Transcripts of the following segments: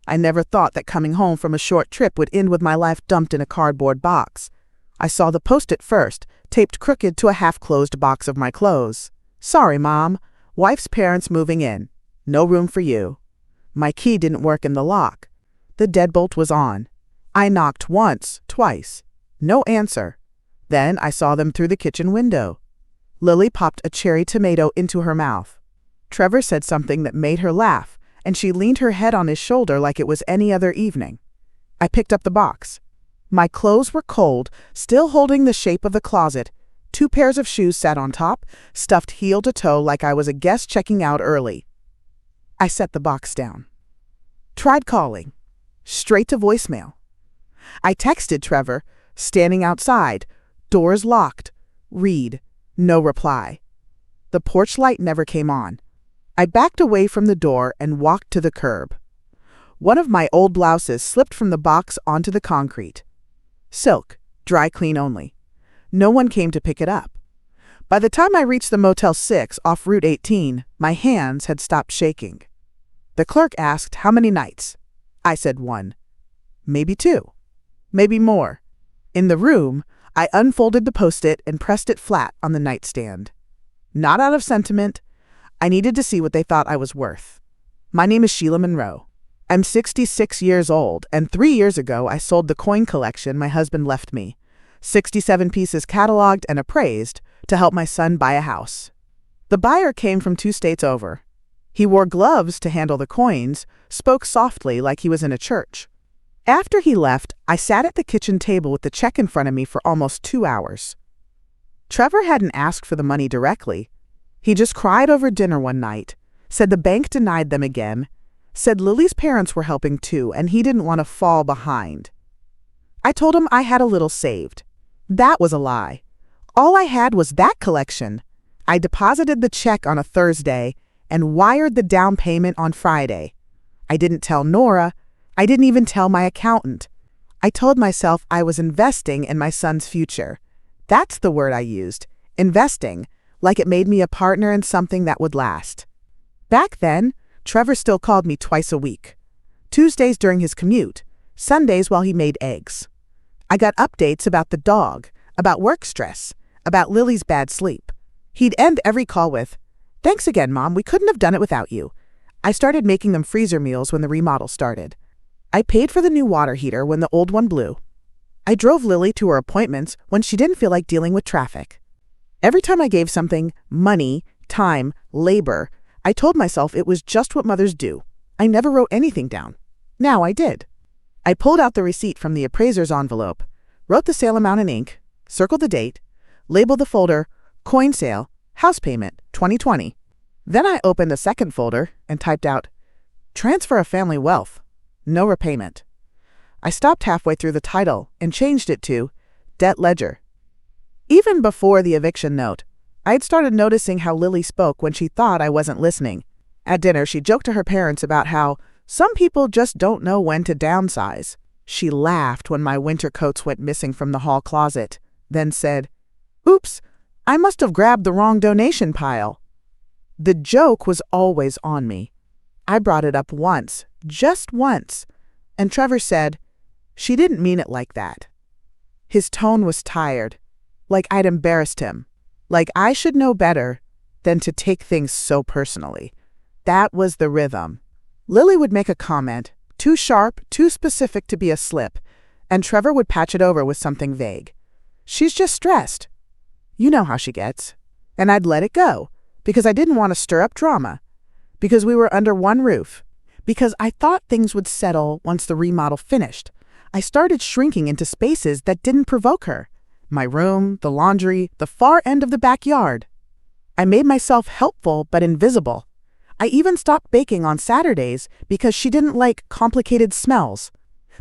I never thought that coming home from a short trip would end with my life dumped in a cardboard box. I saw the post-it first, taped crooked to a half-closed box of my clothes. Sorry, Mom. Wife's parents moving in. No room for you. My key didn't work in the lock. The deadbolt was on. I knocked once, twice. No answer. Then I saw them through the kitchen window. Lily popped a cherry tomato into her mouth. Trevor said something that made her laugh, and she leaned her head on his shoulder like it was any other evening. I picked up the box. My clothes were cold, still holding the shape of the closet. 2 pairs of shoes sat on top, stuffed heel to toe like I was a guest checking out early. I set the box down. Tried calling. Straight to voicemail. I texted Trevor, standing outside, doors locked. Read. No reply. The porch light never came on. I backed away from the door and walked to the curb. One of my old blouses slipped from the box onto the concrete. Silk, dry clean only. No one came to pick it up. By the time I reached the Motel 6 off Route 18, my hands had stopped shaking. The clerk asked how many nights. I said 1. Maybe 2. Maybe more. In the room, I unfolded the post-it and pressed it flat on the nightstand. Not out of sentiment. I needed to see what they thought I was worth. My name is Sheila Monroe. I'm 66 years old, and 3 years ago I sold the coin collection my husband left me, 67 pieces cataloged and appraised, to help my son buy a house. The buyer came from 2 states over. He wore gloves to handle the coins, spoke softly like he was in a church. After he left, I sat at the kitchen table with the check in front of me for almost 2 hours. Trevor hadn't asked for the money directly. He just cried over dinner one night, said the bank denied them again, said Lily's parents were helping too, and he didn't want to fall behind. I told him I had a little saved. That was a lie. All I had was that collection. I deposited the check on a Thursday and wired the down payment on Friday. I didn't tell Nora. I didn't even tell my accountant. I told myself I was investing in my son's future. That's the word I used, investing, like it made me a partner in something that would last. Back then, Trevor still called me twice a week. Tuesdays during his commute, Sundays while he made eggs. I got updates about the dog, about work stress, about Lily's bad sleep. He'd end every call with, "Thanks again, Mom, we couldn't have done it without you." I started making them freezer meals when the remodel started. I paid for the new water heater when the old one blew. I drove Lily to her appointments when she didn't feel like dealing with traffic. Every time I gave something, money, time, labor, I told myself it was just what mothers do. I never wrote anything down. Now I did. I pulled out the receipt from the appraiser's envelope, wrote the sale amount in ink, circled the date, labeled the folder, coin sale, house payment, 2020. Then I opened a second folder and typed out, transfer of family wealth, no repayment. I stopped halfway through the title and changed it to debt ledger. Even before the eviction note, I had started noticing how Lily spoke when she thought I wasn't listening. At dinner, she joked to her parents about how some people just don't know when to downsize. She laughed when my winter coats went missing from the hall closet, then said, "Oops, I must have grabbed the wrong donation pile." The joke was always on me. I brought it up once, just once, and Trevor said, "She didn't mean it like that." His tone was tired, like I'd embarrassed him, like I should know better than to take things so personally. That was the rhythm. Lily would make a comment, too sharp, too specific to be a slip, and Trevor would patch it over with something vague. "She's just stressed. You know how she gets." And I'd let it go, because I didn't want to stir up drama, because we were under one roof, because I thought things would settle once the remodel finished. I started shrinking into spaces that didn't provoke her. My room, the laundry, the far end of the backyard. I made myself helpful but invisible. I even stopped baking on Saturdays because she didn't like complicated smells.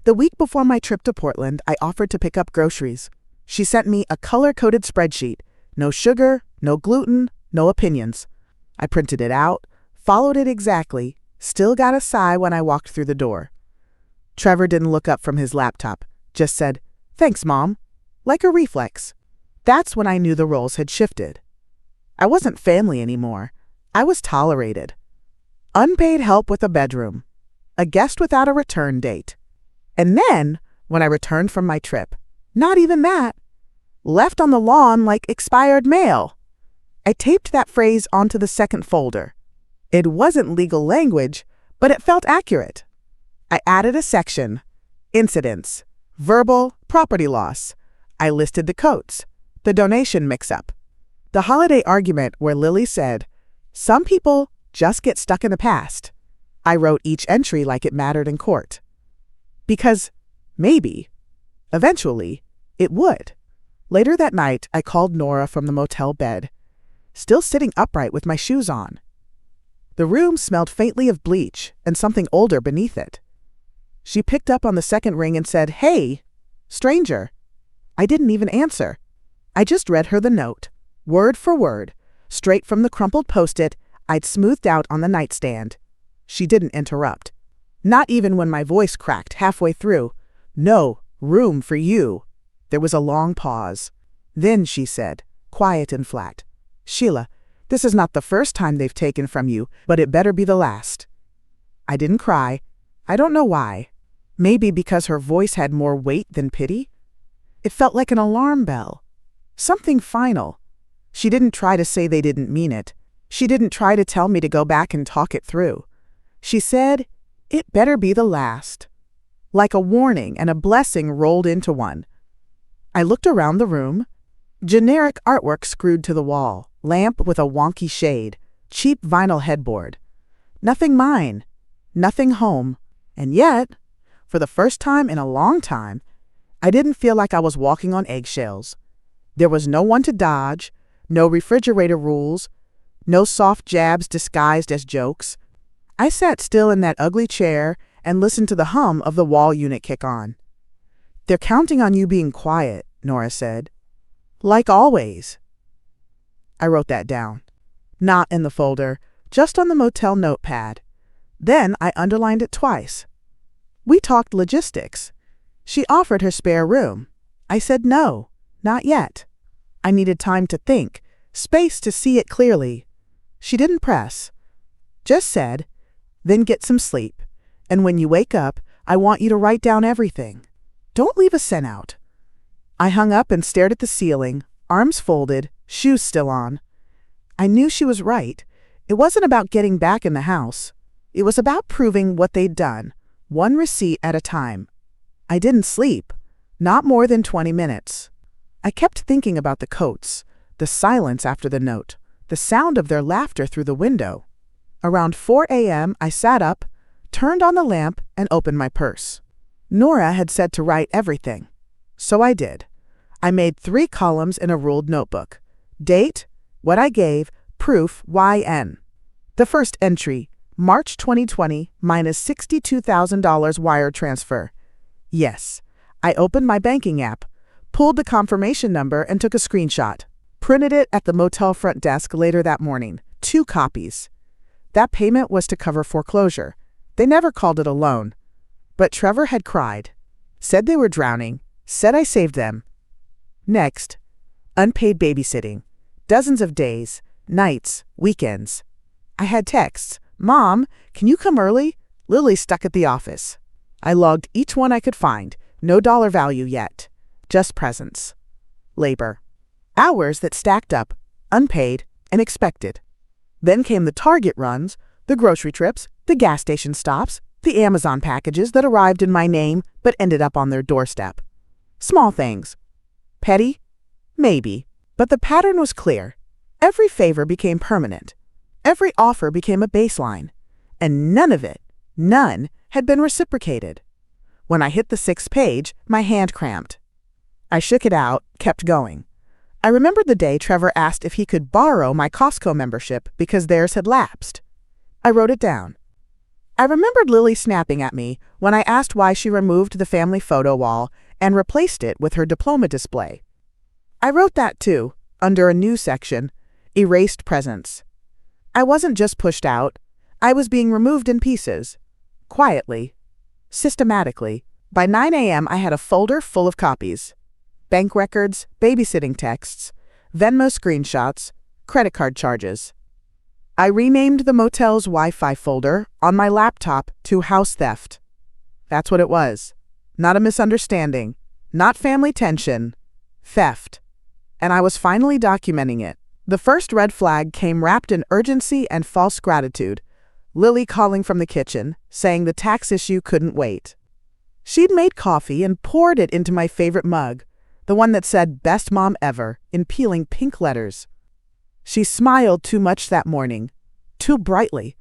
The week before my trip to Portland, I offered to pick up groceries. She sent me a color-coded spreadsheet. No sugar, no gluten, no opinions. I printed it out, followed it exactly, still got a sigh when I walked through the door. Trevor didn't look up from his laptop, just said, "Thanks, Mom," like a reflex. That's when I knew the roles had shifted. I wasn't family anymore. I was tolerated. Unpaid help with a bedroom. A guest without a return date. And then, when I returned from my trip, not even that. Left on the lawn like expired mail. I taped that phrase onto the second folder. It wasn't legal language, but it felt accurate. I added a section. Incidents. Verbal property loss. I listed the coats. The donation mix-up. The holiday argument where Lily said, "Some people just get stuck in the past." I wrote each entry like it mattered in court. Because maybe, eventually, it would. Later that night, I called Nora from the motel bed, still sitting upright with my shoes on. The room smelled faintly of bleach and something older beneath it. She picked up on the second ring and said, "Hey, stranger." I didn't even answer. I just read her the note, word for word, straight from the crumpled post-it I'd smoothed out on the nightstand. She didn't interrupt. Not even when my voice cracked halfway through. "No room for you." There was a long pause. Then she said, quiet and flat, "Sheila, this is not the first time they've taken from you, but it better be the last." I didn't cry. I don't know why. Maybe because her voice had more weight than pity? It felt like an alarm bell. Something final. She didn't try to say they didn't mean it. She didn't try to tell me to go back and talk it through. She said, "It better be the last." Like a warning and a blessing rolled into one. I looked around the room. Generic artwork screwed to the wall, lamp with a wonky shade, cheap vinyl headboard. Nothing mine. Nothing home. And yet, for the first time in a long time, I didn't feel like I was walking on eggshells. There was no one to dodge, no refrigerator rules, no soft jabs disguised as jokes. I sat still in that ugly chair and listened to the hum of the wall unit kick on. "They're counting on you being quiet," Nora said. "Like always." I wrote that down. Not in the folder, just on the motel notepad. Then I underlined it twice. We talked logistics. She offered her spare room. I said no, not yet. I needed time to think, space to see it clearly. She didn't press. Just said, "Then get some sleep. And when you wake up, I want you to write down everything. Don't leave a cent out." I hung up and stared at the ceiling, arms folded, shoes still on. I knew she was right. It wasn't about getting back in the house. It was about proving what they'd done, one receipt at a time. I didn't sleep, not more than 20 minutes. I kept thinking about the coats, the silence after the note, the sound of their laughter through the window. Around 4 a.m., I sat up, turned on the lamp, and opened my purse. Nora had said to write everything. So I did. I made 3 columns in a ruled notebook. Date, what I gave, proof, YN. The first entry, March 2020 minus $62,000 wire transfer. Yes. I opened my banking app, pulled the confirmation number and took a screenshot. Printed it at the motel front desk later that morning. 2 copies. That payment was to cover foreclosure. They never called it a loan. But Trevor had cried. Said they were drowning. Said I saved them. Next, unpaid babysitting. Dozens of days, nights, weekends. I had texts. "Mom, can you come early? Lily's stuck at the office." I logged each one I could find. No dollar value yet. Just presence. Labor. Hours that stacked up, unpaid, and expected. Then came the Target runs, the grocery trips, the gas station stops, the Amazon packages that arrived in my name but ended up on their doorstep. Small things. Petty? Maybe. But the pattern was clear. Every favor became permanent. Every offer became a baseline. And none of it, none, had been reciprocated. When I hit the 6th page, my hand cramped. I shook it out, kept going. I remembered the day Trevor asked if he could borrow my Costco membership because theirs had lapsed. I wrote it down. I remembered Lily snapping at me when I asked why she removed the family photo wall and replaced it with her diploma display. I wrote that too, under a new section, Erased Presence. I wasn't just pushed out. I was being removed in pieces. Quietly. Systematically. By 9 a.m. I had a folder full of copies. Bank records, babysitting texts, Venmo screenshots, credit card charges. I renamed the motel's Wi-Fi folder on my laptop to house theft. That's what it was. Not a misunderstanding. Not family tension. Theft. And I was finally documenting it. The first red flag came wrapped in urgency and false gratitude. Lily calling from the kitchen, saying the tax issue couldn't wait. She'd made coffee and poured it into my favorite mug, the one that said "Best Mom Ever" in peeling pink letters. She smiled too much that morning, too brightly,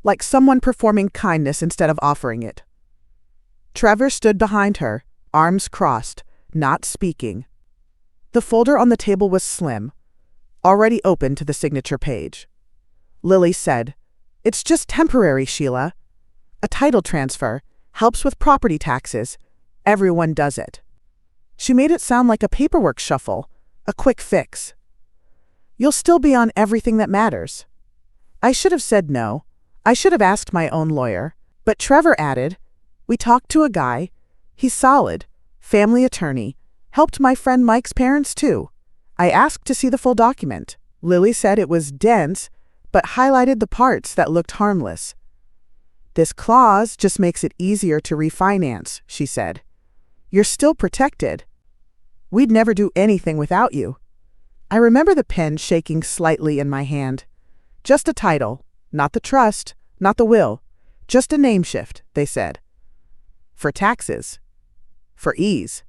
like someone performing kindness instead of offering it. Trevor stood behind her, arms crossed, not speaking. The folder on the table was slim, already open to the signature page. Lily said, "It's just temporary, Sheila. A title transfer helps with property taxes. Everyone does it." She made it sound like a paperwork shuffle, a quick fix. "You'll still be on everything that matters." I should have said no. I should have asked my own lawyer. But Trevor added, "We talked to a guy. He's solid, family attorney, helped my friend Mike's parents too. I asked to see the full document." Lily said it was dense, but highlighted the parts that looked harmless. "This clause just makes it easier to refinance," she said. "You're still protected. We'd never do anything without you." I remember the pen shaking slightly in my hand. Just a title, not the trust, not the will, just a name shift, they said. For taxes. For ease.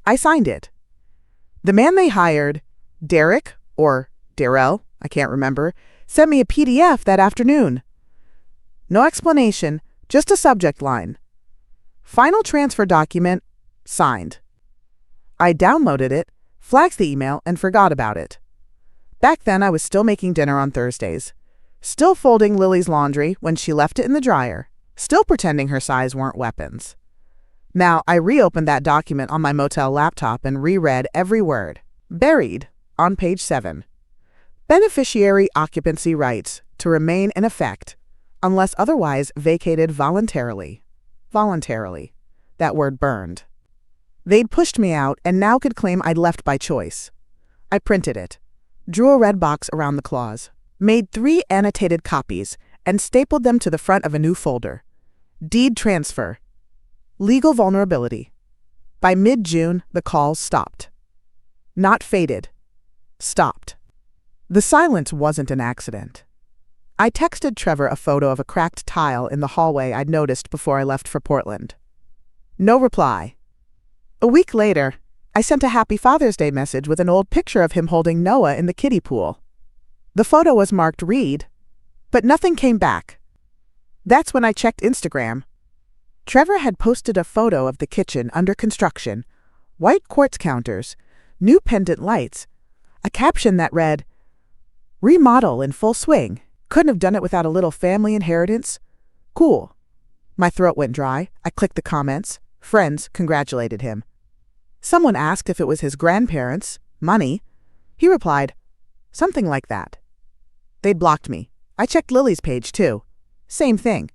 I signed it. The man they hired, Derek, or Darrell, I can't remember, sent me a PDF that afternoon. No explanation, just a subject line. Final transfer document, signed. I downloaded it, flagged the email, and forgot about it. Back then I was still making dinner on Thursdays, still folding Lily's laundry when she left it in the dryer, still pretending her size weren't weapons. Now I reopened that document on my motel laptop and reread every word. Buried, on page 7. Beneficiary occupancy rights to remain in effect, unless otherwise vacated voluntarily. Voluntarily. That word burned. They'd pushed me out and now could claim I'd left by choice. I printed it, drew a red box around the clause, made 3 annotated copies, and stapled them to the front of a new folder. Deed transfer. Legal vulnerability. By mid-June, the calls stopped. Not faded. Stopped. The silence wasn't an accident. I texted Trevor a photo of a cracked tile in the hallway I'd noticed before I left for Portland. No reply. A week later, I sent a Happy Father's Day message with an old picture of him holding Noah in the kiddie pool. The photo was marked read, but nothing came back. That's when I checked Instagram. Trevor had posted a photo of the kitchen under construction, white quartz counters, new pendant lights, a caption that read, "Remodel in full swing. Couldn't have done it without a little family inheritance. Cool." My throat went dry. I clicked the comments. Friends congratulated him. Someone asked if it was his grandparents, money. He replied, "Something like that." They'd blocked me. I checked Lily's page too. Same thing.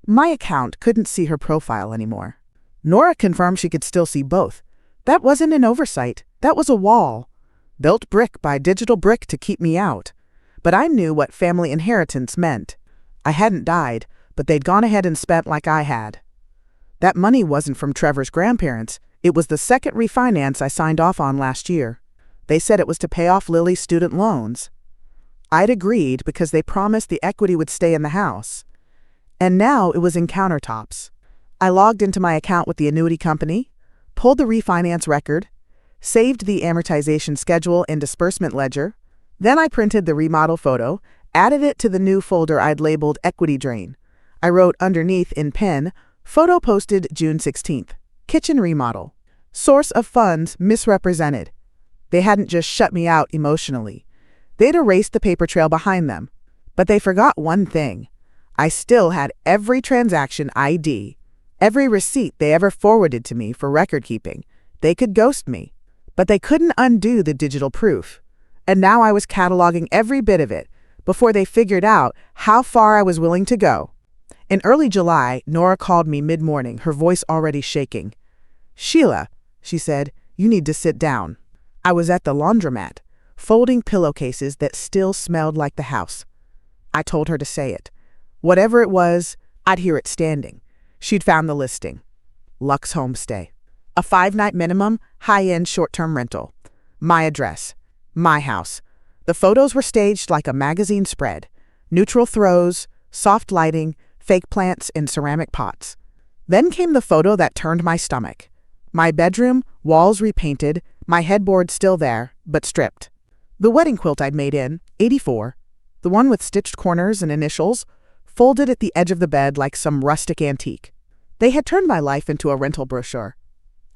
My account couldn't see her profile anymore. Nora confirmed she could still see both. That wasn't an oversight. That was a wall. Built brick by digital brick to keep me out. But I knew what family inheritance meant. I hadn't died, but they'd gone ahead and spent like I had. That money wasn't from Trevor's grandparents. It was the second refinance I signed off on last year. They said it was to pay off Lily's student loans. I'd agreed because they promised the equity would stay in the house. And now it was in countertops. I logged into my account with the annuity company, pulled the refinance record, saved the amortization schedule and disbursement ledger. Then I printed the remodel photo, added it to the new folder I'd labeled Equity Drain. I wrote underneath in pen, "Photo posted June 16th. Kitchen remodel. Source of funds misrepresented." They hadn't just shut me out emotionally. They'd erased the paper trail behind them. But they forgot one thing. I still had every transaction ID, every receipt they ever forwarded to me for record keeping. They could ghost me, but they couldn't undo the digital proof. And now I was cataloging every bit of it before they figured out how far I was willing to go. In early July, Nora called me mid-morning, her voice already shaking. "Sheila," she said, "you need to sit down." I was at the laundromat, folding pillowcases that still smelled like the house. I told her to say it. Whatever it was, I'd hear it standing. She'd found the listing. Lux Homestay. A 5-night minimum, high-end short-term rental. My address. My house. The photos were staged like a magazine spread. Neutral throws, soft lighting, fake plants in ceramic pots. Then came the photo that turned my stomach. My bedroom, walls repainted, my headboard still there, but stripped. The wedding quilt I'd made in, 84, the one with stitched corners and initials, folded at the edge of the bed like some rustic antique. They had turned my life into a rental brochure.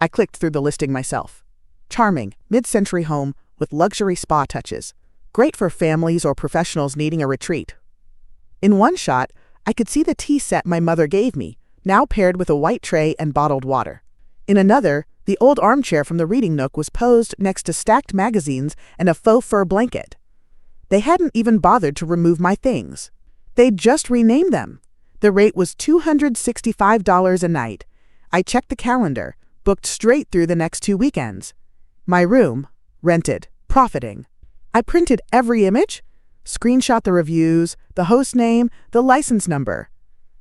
I clicked through the listing myself. Charming, mid-century home with luxury spa touches. Great for families or professionals needing a retreat. In one shot, I could see the tea set my mother gave me, now paired with a white tray and bottled water. In another, the old armchair from the reading nook was posed next to stacked magazines and a faux fur blanket. They hadn't even bothered to remove my things. They'd just renamed them. The rate was $265 a night. I checked the calendar, booked straight through the next 2 weekends. My room, rented, profiting. I printed every image, screenshot the reviews, the host name, the license number.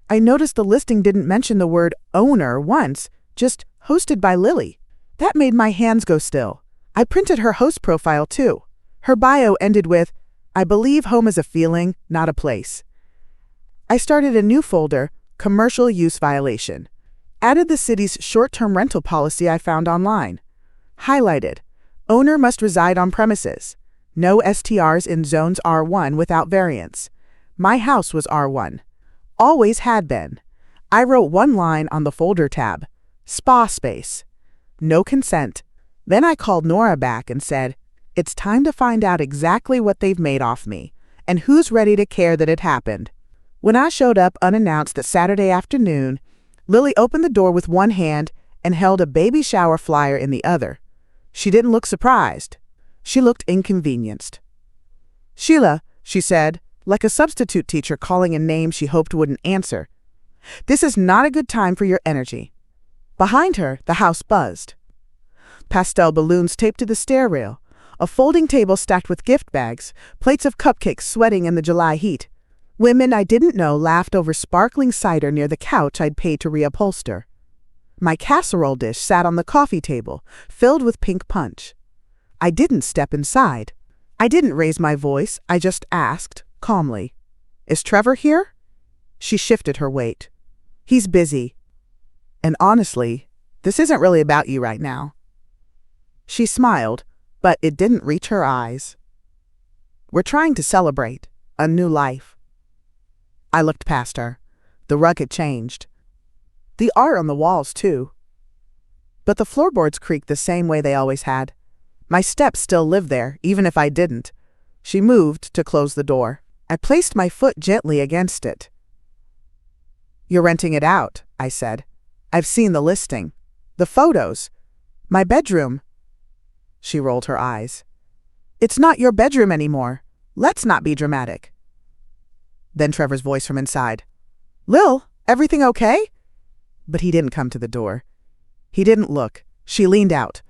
I noticed the listing didn't mention the word owner once, just hosted by Lily. That made my hands go still. I printed her host profile too. Her bio ended with, "I believe home is a feeling, not a place." I started a new folder, Commercial Use Violation. Added the city's short-term rental policy I found online. Highlighted, owner must reside on premises. No STRs in zones R1 without variance. My house was R1. Always had been. I wrote one line on the folder tab. Spa space. No consent. Then I called Nora back and said, "It's time to find out exactly what they've made off me, and who's ready to care that it happened." When I showed up unannounced that Saturday afternoon, Lily opened the door with one hand and held a baby shower flyer in the other. She didn't look surprised. She looked inconvenienced. "Sheila," she said, like a substitute teacher calling a name she hoped wouldn't answer, "this is not a good time for your energy." Behind her, the house buzzed. Pastel balloons taped to the stair rail, a folding table stacked with gift bags, plates of cupcakes sweating in the July heat. Women I didn't know laughed over sparkling cider near the couch I'd paid to reupholster. My casserole dish sat on the coffee table, filled with pink punch. I didn't step inside. I didn't raise my voice, I just asked, calmly, "Is Trevor here?" She shifted her weight. "He's busy. And honestly, this isn't really about you right now." She smiled, but it didn't reach her eyes. "We're trying to celebrate a new life." I looked past her. The rug had changed. The art on the walls, too. But the floorboards creaked the same way they always had. My steps still lived there, even if I didn't. She moved to close the door. I placed my foot gently against it. "You're renting it out," I said. "I've seen the listing. The photos. My bedroom." She rolled her eyes. "It's not your bedroom anymore. Let's not be dramatic." Then Trevor's voice from inside. "Lil, everything okay?" But he didn't come to the door. He didn't look. She leaned out.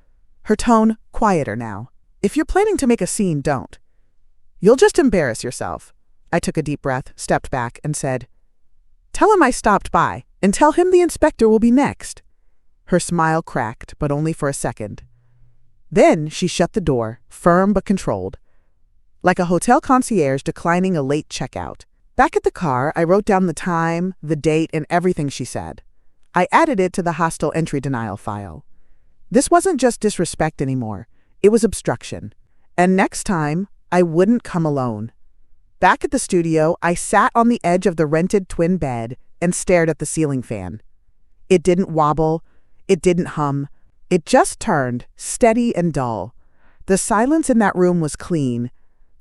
Her tone quieter now. "If you're planning to make a scene, don't. You'll just embarrass yourself." I took a deep breath, stepped back, and said, "Tell him I stopped by, and tell him the inspector will be next." Her smile cracked, but only for a second. Then she shut the door, firm but controlled, like a hotel concierge declining a late checkout. Back at the car, I wrote down the time, the date, and everything she said. I added it to the hostile entry denial file. This wasn't just disrespect anymore. It was obstruction. And next time, I wouldn't come alone. Back at the studio, I sat on the edge of the rented twin bed and stared at the ceiling fan. It didn't wobble. It didn't hum. It just turned, steady and dull. The silence in that room was clean.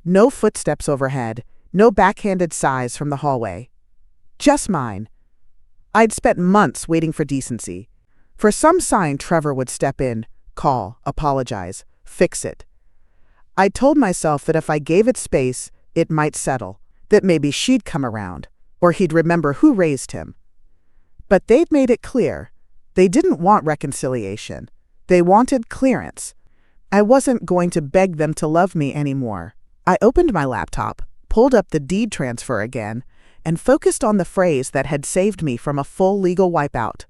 No footsteps overhead. No backhanded sighs from the hallway. Just mine. I'd spent months waiting for decency. For some sign Trevor would step in, call, apologize, fix it. I'd told myself that if I gave it space, it might settle, that maybe she'd come around, or he'd remember who raised him. But they'd made it clear. They didn't want reconciliation. They wanted clearance. I wasn't going to beg them to love me anymore. I opened my laptop, pulled up the deed transfer again, and focused on the phrase that had saved me from a full legal wipeout: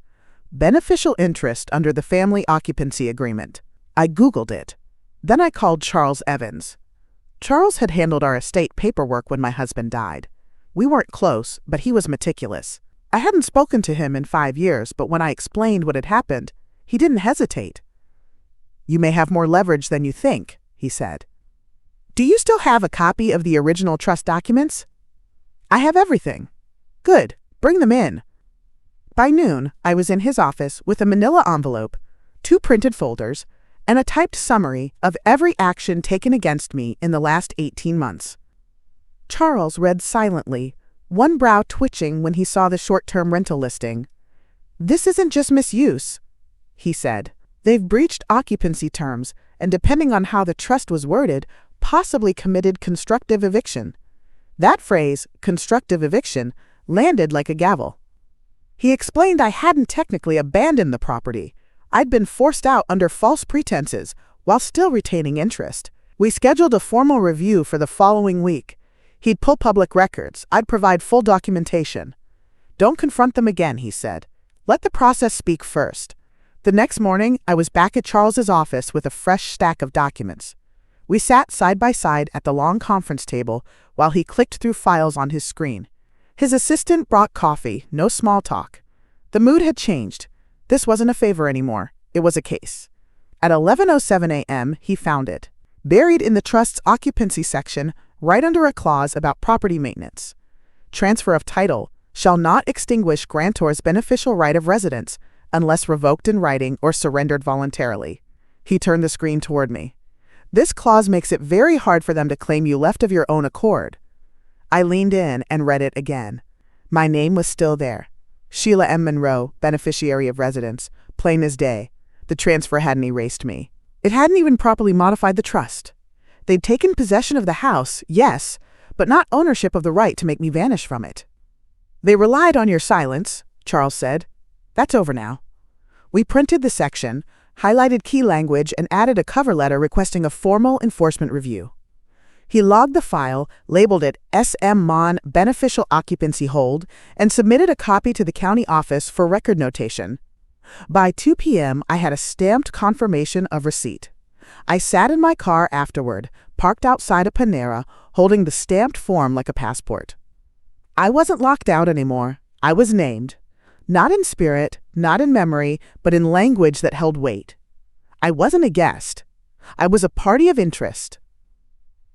beneficial interest under the family occupancy agreement. I Googled it. Then I called Charles Evans. Charles had handled our estate paperwork when my husband died. We weren't close, but he was meticulous. I hadn't spoken to him in 5 years, but when I explained what had happened, he didn't hesitate. "You may have more leverage than you think," he said. "Do you still have a copy of the original trust documents?" "I have everything." "Good. Bring them in." By noon, I was in his office with a manila envelope, 2 printed folders, and a typed summary of every action taken against me in the last 18 months. Charles read silently, one brow twitching when he saw the short-term rental listing. "This isn't just misuse," he said. "They've breached occupancy terms and, depending on how the trust was worded, possibly committed constructive eviction." That phrase, constructive eviction, landed like a gavel. He explained I hadn't technically abandoned the property. I'd been forced out under false pretenses while still retaining interest. We scheduled a formal review for the following week. He'd pull public records. I'd provide full documentation. "Don't confront them again," he said. "Let the process speak first." The next morning, I was back at Charles's office with a fresh stack of documents. We sat side by side at the long conference table while he clicked through files on his screen. His assistant brought coffee, no small talk. The mood had changed. This wasn't a favor anymore. It was a case. At 11:07 a.m., he found it, buried in the trust's occupancy section, right under a clause about property maintenance. "Transfer of title shall not extinguish grantor's beneficial right of residence unless revoked in writing or surrendered voluntarily." He turned the screen toward me. "This clause makes it very hard for them to claim you left of your own accord." I leaned in and read it again. My name was still there. Sheila M. Monroe, beneficiary of residence, plain as day. The transfer hadn't erased me. It hadn't even properly modified the trust. They'd taken possession of the house, yes, but not ownership of the right to make me vanish from it. "They relied on your silence," Charles said. "That's over now." We printed the section, highlighted key language, and added a cover letter requesting a formal enforcement review. He logged the file, labeled it SM Mon Beneficial Occupancy Hold, and submitted a copy to the county office for record notation. By 2 p.m., I had a stamped confirmation of receipt. I sat in my car afterward, parked outside a Panera, holding the stamped form like a passport. I wasn't locked out anymore. I was named. Not in spirit, not in memory, but in language that held weight. I wasn't a guest. I was a party of interest.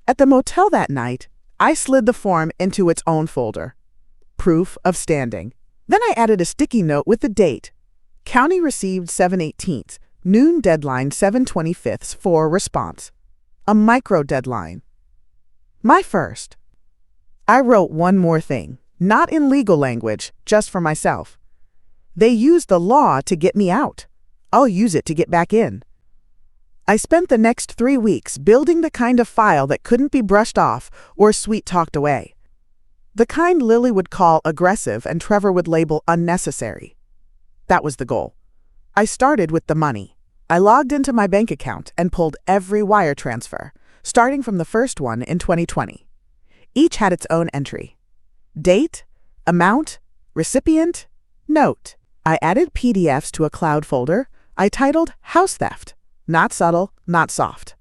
At the motel that night, I slid the form into its own folder. Proof of standing. Then I added a sticky note with the date. County received 7/18, noon deadline 7/25 for response. A micro deadline. My first. I wrote one more thing, not in legal language, just for myself. They used the law to get me out. I'll use it to get back in. I spent the next 3 weeks building the kind of file that couldn't be brushed off or sweet-talked away. The kind Lily would call aggressive and Trevor would label unnecessary. That was the goal. I started with the money. I logged into my bank account and pulled every wire transfer, starting from the first one in 2020. Each had its own entry. Date, amount, recipient, note. I added PDFs to a cloud folder I titled House Theft. Not subtle, not soft.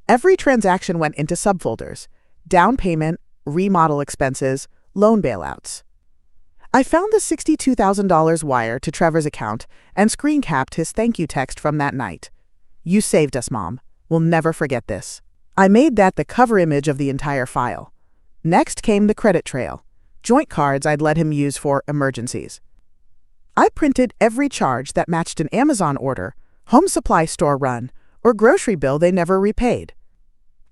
Every transaction went into subfolders: down payment, remodel expenses, loan bailouts. I found the $62,000 wire to Trevor's account and screen capped his thank you text from that night. "You saved us, Mom. We'll never forget this." I made that the cover image of the entire file. Next came the credit trail, joint cards I'd let him use for emergencies. I printed every charge that matched an Amazon order, home supply store run, or grocery bill they never repaid.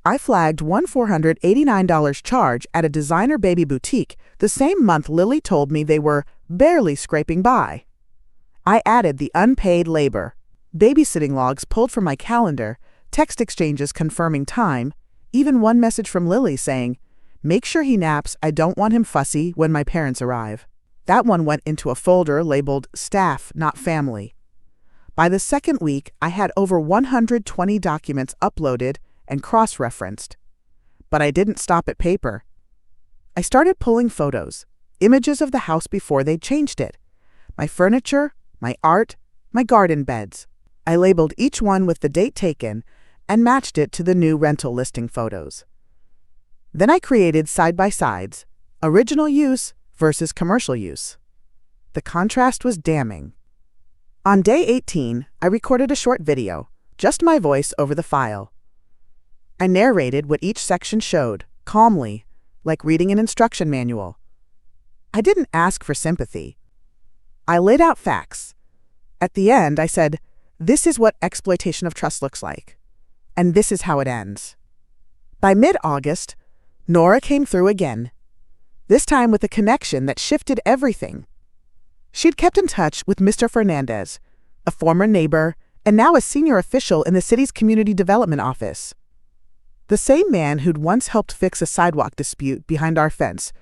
I flagged one $489 charge at a designer baby boutique the same month Lily told me they were barely scraping by. I added the unpaid labor, babysitting logs pulled from my calendar, text exchanges confirming time, even one message from Lily saying, "Make sure he naps, I don't want him fussy when my parents arrive." That one went into a folder labeled Staff, Not Family. By the second week, I had over 120 documents uploaded and cross-referenced. But I didn't stop at paper. I started pulling photos, images of the house before they'd changed it. My furniture, my art, my garden beds. I labeled each one with the date taken and matched it to the new rental listing photos. Then I created side-by-sides, original use versus commercial use. The contrast was damning. On day 18, I recorded a short video, just my voice over the file. I narrated what each section showed, calmly, like reading an instruction manual. I didn't ask for sympathy. I laid out facts. At the end, I said, "This is what exploitation of trust looks like. And this is how it ends." By mid-August, Nora came through again, this time with a connection that shifted everything. She'd kept in touch with Mr. Fernandez, a former neighbor and now a senior official in the city's community development office. The same man who'd once helped fix a sidewalk dispute behind our fence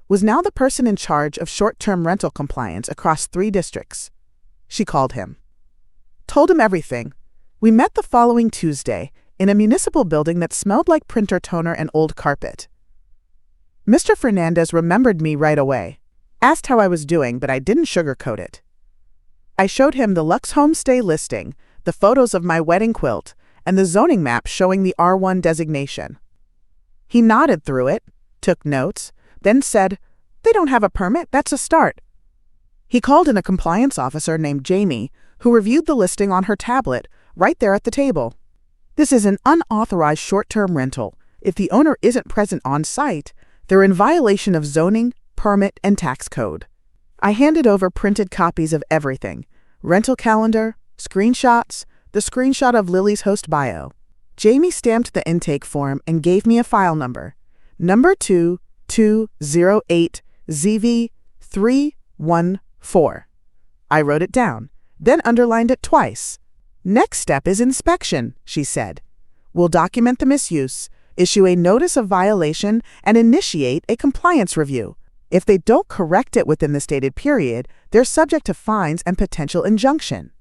was now the person in charge of short-term rental compliance across 3 districts. She called him. Told him everything. We met the following Tuesday in a municipal building that smelled like printer toner and old carpet. Mr. Fernandez remembered me right away, asked how I was doing, but I didn't sugarcoat it. I showed him the Lux Homestay listing, the photos of my wedding quilt, and the zoning map showing the R1 designation. He nodded through it, took notes, then said, "They don't have a permit, that's a start." He called in a compliance officer named Jamie, who reviewed the listing on her tablet, right there at the table. This is an unauthorized short-term rental. If the owner isn't present on site, they're in violation of zoning, permit, and tax code. I handed over printed copies of everything: rental calendar, screenshots, the screenshot of Lily's host bio. Jamie stamped the intake form and gave me a file number, number 2208ZV314. I wrote it down, then underlined it twice. "Next step is inspection," she said. "We'll document the misuse, issue a notice of violation, and initiate a compliance review. If they don't correct it within the stated period, they're subject to fines and potential injunction."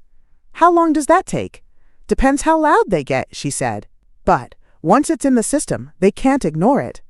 "How long does that take?" "Depends how loud they get," she said. "But once it's in the system, they can't ignore it.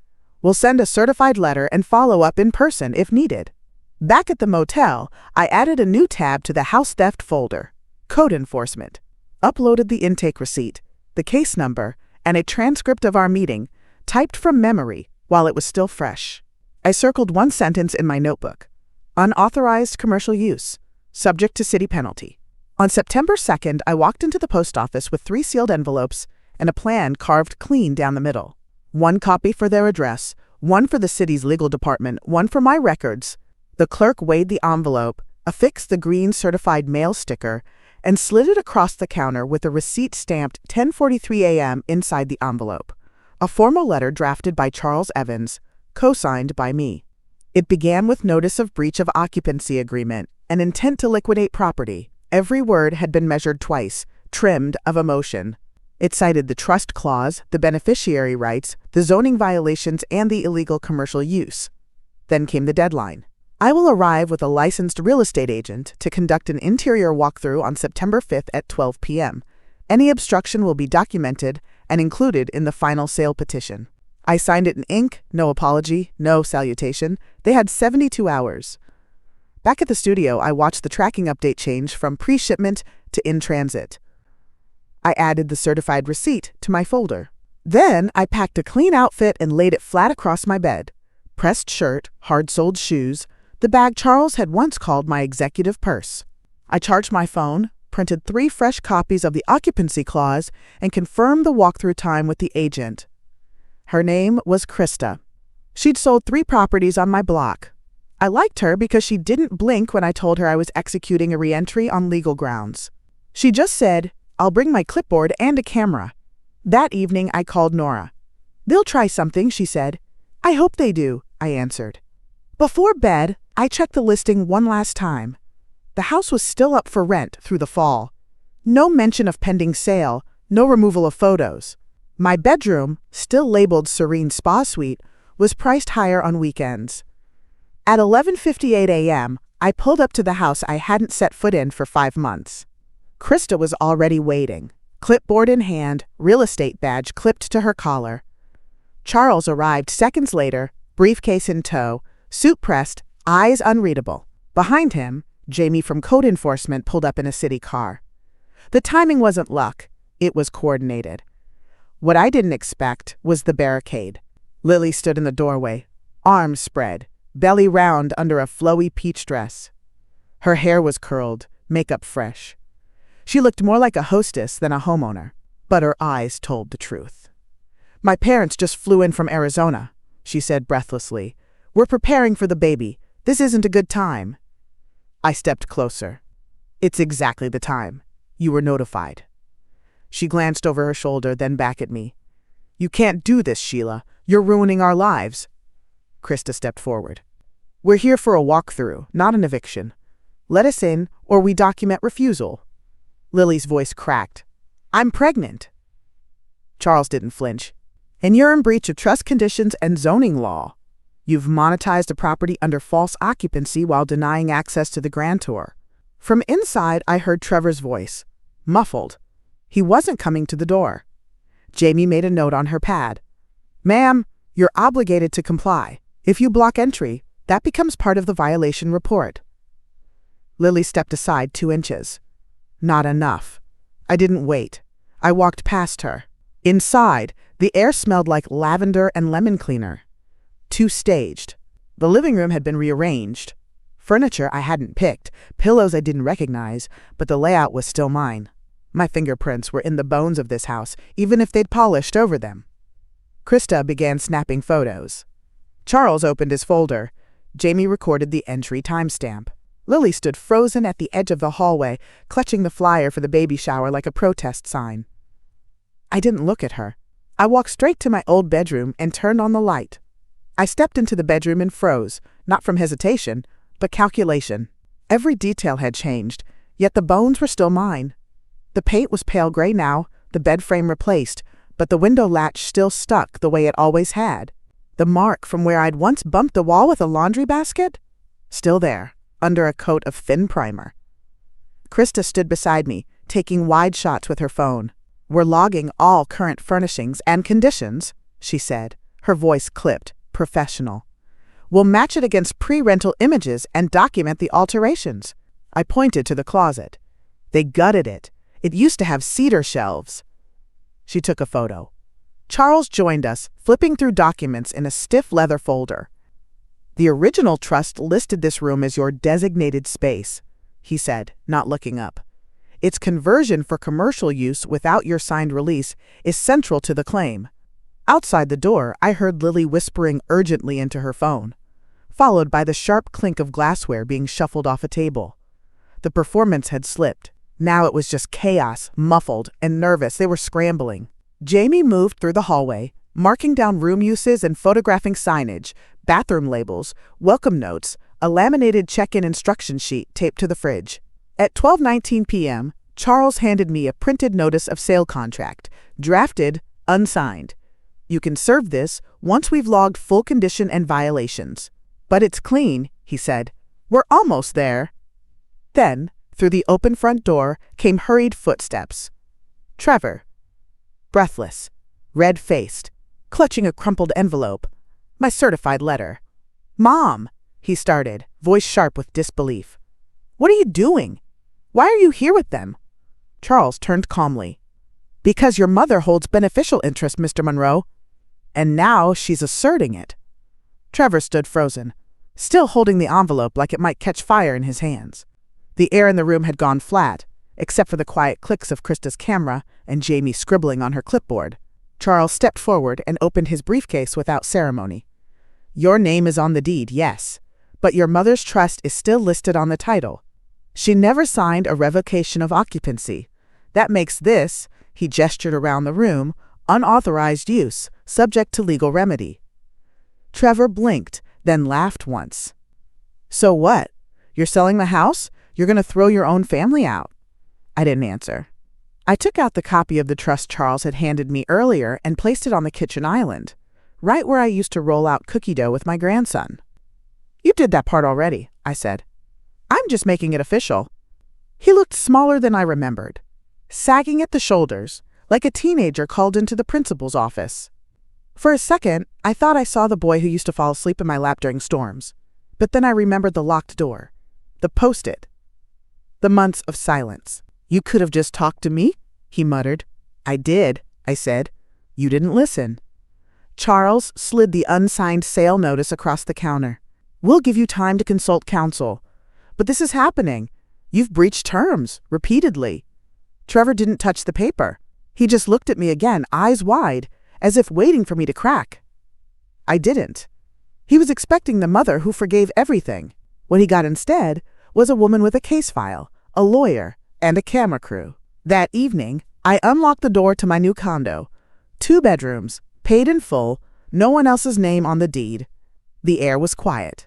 We'll send a certified letter and follow up in person if needed." Back at the motel, I added a new tab to the house theft folder, Code Enforcement, uploaded the intake receipt, the case number, and a transcript of our meeting, typed from memory while it was still fresh. I circled one sentence in my notebook: unauthorized commercial use, subject to city penalty. On September 2nd, I walked into the post office with 3 sealed envelopes and a plan carved clean down the middle. 1 copy for their address, 1 for the city's legal department, 1 for my records. The clerk weighed the envelope, affixed the green certified mail sticker, and slid it across the counter with a receipt stamped 10:43 a.m. inside the envelope. A formal letter drafted by Charles Evans, co-signed by me. It began with notice of breach of occupancy agreement and intent to liquidate property. Every word had been measured twice, trimmed of emotion. It cited the trust clause, the beneficiary rights, the zoning violations, and the illegal commercial use. Then came the deadline. I will arrive with a licensed real estate agent to conduct an interior walkthrough on September 5th at 12 p.m. Any obstruction will be documented and included in the final sale petition. I signed it in ink, no apology, no salutation. They had 72 hours. Back at the studio, I watched the tracking update change from pre-shipment to in-transit. I added the certified receipt to my folder. Then I packed a clean outfit and laid it flat across my bed. Pressed shirt, hard-soled shoes, the bag Charles had once called my executive purse. I charged my phone, printed 3 fresh copies of the occupancy clause, and confirmed the walkthrough time with the agent. Her name was Krista. She'd sold 3 properties on my block. I liked her because she didn't blink when I told her I was executing a reentry on legal grounds. She just said, "I'll bring my clipboard and a camera." That evening, I called Nora. "They'll try something," she said. "I hope they do," I answered. Before bed, I checked the listing one last time. The house was still up for rent through the fall. No mention of pending sale, no removal of photos. My bedroom, still labeled Serene Spa Suite, was priced higher on weekends. At 11:58 a.m., I pulled up to the house I hadn't set foot in for 5 months. Krista was already waiting, clipboard in hand, real estate badge clipped to her collar. Charles arrived seconds later, briefcase in tow, suit pressed, eyes unreadable. Behind him, Jamie from code enforcement pulled up in a city car. The timing wasn't luck, it was coordinated. What I didn't expect was the barricade. Lily stood in the doorway, arms spread, belly round under a flowy peach dress. Her hair was curled, makeup fresh. She looked more like a hostess than a homeowner, but her eyes told the truth. "My parents just flew in from Arizona," she said breathlessly. "We're preparing for the baby. This isn't a good time." I stepped closer. "It's exactly the time. You were notified." She glanced over her shoulder, then back at me. "You can't do this, Sheila. You're ruining our lives." Krista stepped forward. "We're here for a walkthrough, not an eviction. Let us in, or we document refusal." Lily's voice cracked. "I'm pregnant." Charles didn't flinch. "And you're in breach of trust conditions and zoning law. You've monetized a property under false occupancy while denying access to the grantor." From inside, I heard Trevor's voice, muffled. He wasn't coming to the door. Jamie made a note on her pad. "Ma'am, you're obligated to comply. If you block entry, that becomes part of the violation report." Lily stepped aside 2 inches. Not enough. I didn't wait. I walked past her. Inside, the air smelled like lavender and lemon cleaner. 2 staged. The living room had been rearranged. Furniture I hadn't picked, pillows I didn't recognize, but the layout was still mine. My fingerprints were in the bones of this house, even if they'd polished over them. Krista began snapping photos. Charles opened his folder. Jamie recorded the entry timestamp. Lily stood frozen at the edge of the hallway, clutching the flyer for the baby shower like a protest sign. I didn't look at her. I walked straight to my old bedroom and turned on the light. I stepped into the bedroom and froze, not from hesitation, but calculation. Every detail had changed, yet the bones were still mine. The paint was pale gray now, the bed frame replaced, but the window latch still stuck the way it always had. The mark from where I'd once bumped the wall with a laundry basket? Still there, under a coat of thin primer. Krista stood beside me, taking wide shots with her phone. "We're logging all current furnishings and conditions," she said, her voice clipped, professional. "We'll match it against pre-rental images and document the alterations." I pointed to the closet. "They gutted it. It used to have cedar shelves." She took a photo. Charles joined us, flipping through documents in a stiff leather folder. "The original trust listed this room as your designated space," he said, not looking up. "Its conversion for commercial use without your signed release is central to the claim." Outside the door, I heard Lily whispering urgently into her phone, followed by the sharp clink of glassware being shuffled off a table. The performance had slipped. Now it was just chaos, muffled, and nervous. They were scrambling. Jamie moved through the hallway, marking down room uses and photographing signage, bathroom labels, welcome notes, a laminated check-in instruction sheet taped to the fridge. At 12:19 p.m., Charles handed me a printed notice of sale contract, drafted, unsigned. "You can serve this once we've logged full condition and violations." "But it's clean," he said. "We're almost there." Then, through the open front door, came hurried footsteps. Trevor, breathless, red-faced, clutching a crumpled envelope. My certified letter. "Mom," he started, voice sharp with disbelief. "What are you doing? Why are you here with them?" Charles turned calmly. "Because your mother holds beneficial interest, Mr. Monroe. And now she's asserting it." Trevor stood frozen, still holding the envelope like it might catch fire in his hands. The air in the room had gone flat, except for the quiet clicks of Krista's camera and Jamie scribbling on her clipboard. Charles stepped forward and opened his briefcase without ceremony. "Your name is on the deed, yes, but your mother's trust is still listed on the title. She never signed a revocation of occupancy. That makes this," he gestured around the room, "unauthorized use, subject to legal remedy." Trevor blinked, then laughed once. "So what? You're selling the house? You're going to throw your own family out?" I didn't answer. I took out the copy of the trust Charles had handed me earlier and placed it on the kitchen island, right where I used to roll out cookie dough with my grandson. "You did that part already," I said. "I'm just making it official." He looked smaller than I remembered, sagging at the shoulders, like a teenager called into the principal's office. For a second, I thought I saw the boy who used to fall asleep in my lap during storms. But then I remembered the locked door, the post-it, the months of silence. "You could have just talked to me?" he muttered. "I did," I said. "You didn't listen." Charles slid the unsigned sale notice across the counter. "We'll give you time to consult counsel. But this is happening. You've breached terms, repeatedly." Trevor didn't touch the paper. He just looked at me again, eyes wide, as if waiting for me to crack. I didn't. He was expecting the mother who forgave everything. What he got instead was a woman with a case file, a lawyer, and a camera crew. That evening, I unlocked the door to my new condo. 2 bedrooms, paid in full, no one else's name on the deed. The air was quiet.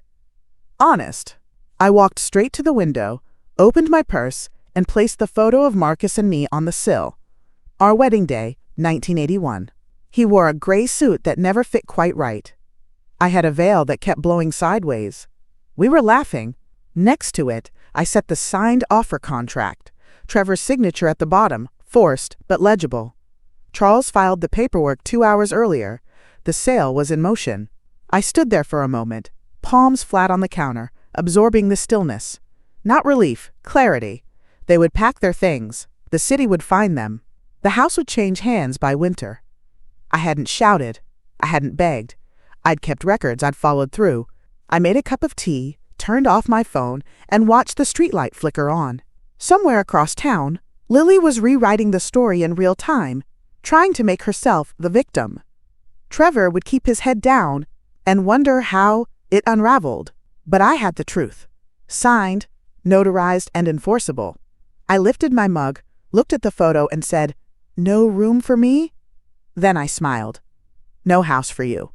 Honest. I walked straight to the window, opened my purse, and placed the photo of Marcus and me on the sill. Our wedding day, 1981. He wore a gray suit that never fit quite right. I had a veil that kept blowing sideways. We were laughing. Next to it, I set the signed offer contract. Trevor's signature at the bottom, forced but legible. Charles filed the paperwork 2 hours earlier. The sale was in motion. I stood there for a moment, palms flat on the counter, absorbing the stillness. Not relief, clarity. They would pack their things. The city would find them. The house would change hands by winter. I hadn't shouted. I hadn't begged. I'd kept records. I'd followed through. I made a cup of tea, turned off my phone, and watched the streetlight flicker on. Somewhere across town, Lily was rewriting the story in real time, trying to make herself the victim. Trevor would keep his head down and wonder how it unraveled. But I had the truth. Signed, notarized, and enforceable. I lifted my mug, looked at the photo, and said, "No room for me?" Then I smiled. "No house for you."